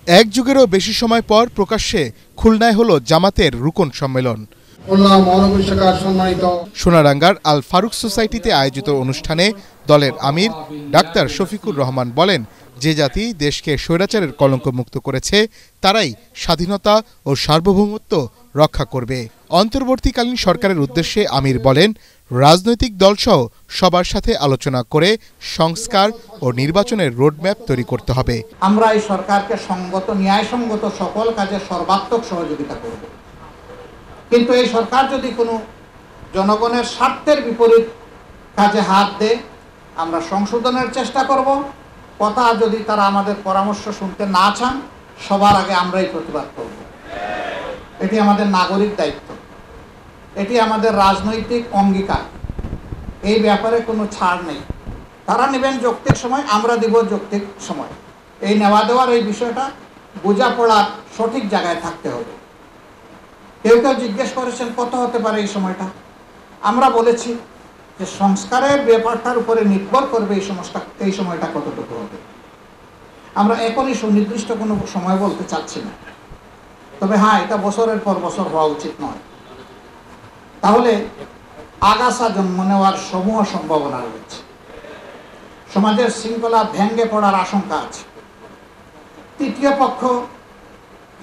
এক যুগেরও বেশি সময় পর প্রকাশ্যে খুলনায় হলো জামাতের রুকন সম্মেলন। সোনারাঙ্গার আল ফারুক সোসাইটিতে আয়োজিত অনুষ্ঠানে দলের আমির ডাক্তার শফিকুর রহমান বলেন, যে জাতি দেশকে স্বৈরাচারের কলঙ্কমুক্ত করেছে তারাই স্বাধীনতা ও সার্বভৌমত্ব রক্ষা করবে। অন্তর্বর্তীকালীন সরকারের উদ্দেশ্যে আমির বলেন, রাজনৈতিক দলসহ সবার সাথে আলোচনা করে সংস্কার ও নির্বাচনের রোডম্যাপ তৈরি করতে হবে। আমরা এই সরকারকে সঙ্গত ন্যায়সঙ্গত সকল কাজে সর্বাত্মক সহযোগিতা করব, কিন্তু এই সরকার যদি কোনো জনগণের স্বার্থের বিপরীত কাজে হাত দেয় আমরা সংশোধনের চেষ্টা করব। কথা যদি তারা আমাদের পরামর্শ শুনতে না চান সবার আগে আমরাই প্রতিবাদ করব। এটি আমাদের নাগরিক দায়িত্ব, এটি আমাদের রাজনৈতিক অঙ্গীকার। এই ব্যাপারে কোনো ছাড় নেই। তারা নেবেন যৌক্তিক সময়, আমরা দিব যৌক্তিক সময়। এই নেওয়া দেওয়ার এই বিষয়টা বোঝাপড়ার সঠিক জায়গায় থাকতে হবে। কেউ কেউ জিজ্ঞেস করেছেন কত হতে পারে এই সময়টা। আমরা বলেছি যে সংস্কারের ব্যাপারটার উপরে নির্ভর করবে এই সময়টা কতটুকু হবে। আমরা এখনই সুনির্দিষ্ট কোনো সময় বলতে চাচ্ছি না, তবে হ্যাঁ, এটা বছরের পর বছর হওয়া উচিত নয়। তাহলে আগাছা জন্ম নেওয়ার সমূহ সম্ভাবনা রয়েছে, সমাজের শৃঙ্খলা ভেঙে পড়ার আশঙ্কা আছে। তৃতীয় পক্ষ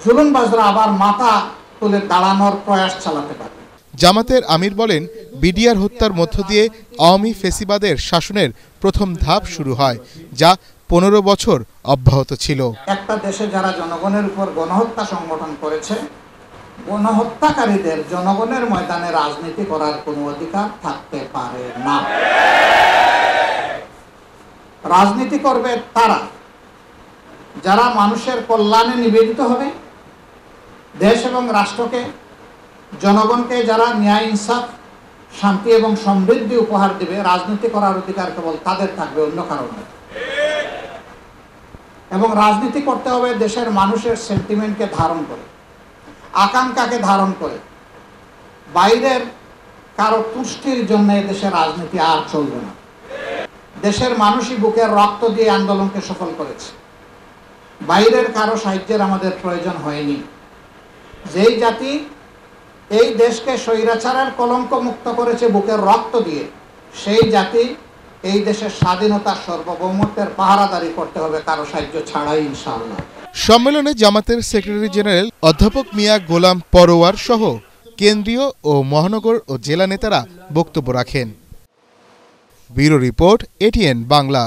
জুলুমবাজরা আবার মাথা তুলে দাঁড়ানোর প্রয়াস চালাতে পারে। জামাতের আমির বলেন, বিডিআর হত্যার মধ্য দিয়ে আওয়ামী ফেসিবাদের শাসনের প্রথম ধাপ শুরু হয়, যা 15 বছর অব্যাহত ছিল। একটা দেশে যারা জনগণের উপর গণহত্যা সংগঠন করেছে, গণহত্যাকারীদের জনগণের ময়দানে রাজনীতি করার কোনো অধিকার থাকতে পারে না। রাজনীতি করবে তারা যারা মানুষের কল্যাণে নিবেদিত হবে, দেশ এবং রাষ্ট্রকে জনগণকে যারা ন্যায় ইনসাফ শান্তি এবং সমৃদ্ধি উপহার দেবে। রাজনীতি করার অধিকার কেবল তাদের থাকবে, অন্য কারণে। এবং রাজনীতি করতে হবে দেশের মানুষের সেন্টিমেন্টকে ধারণ করে, আকাঙ্ক্ষাকে ধারণ করে। বাইরের কারো তুষ্টির জন্য দেশের রাজনীতি আর চলবে না। দেশের মানুষই বুকের রক্ত দিয়ে আন্দোলনকে সফল করেছে, বাইরের কারো সাহায্যের আমাদের প্রয়োজন হয়নি। যেই জাতি এই দেশকে স্বৈরাচারের কলঙ্ক মুক্ত করেছে বুকের রক্ত দিয়ে, সেই জাতি এই দেশের স্বাধীনতা সার্বভৌমত্বের পাহারাদারি করতে হবে কারো সাহায্য ছাড়াই, ইনশাআল্লাহ। সম্মেলনে জামাতের সেক্রেটারি জেনারেল অধ্যাপক মিয়া গোলাম পরোয়ার সহ কেন্দ্রীয় ও মহানগর ও জেলা নেতারা বক্তব্য রাখেন। Bureau report, ATN Bangla.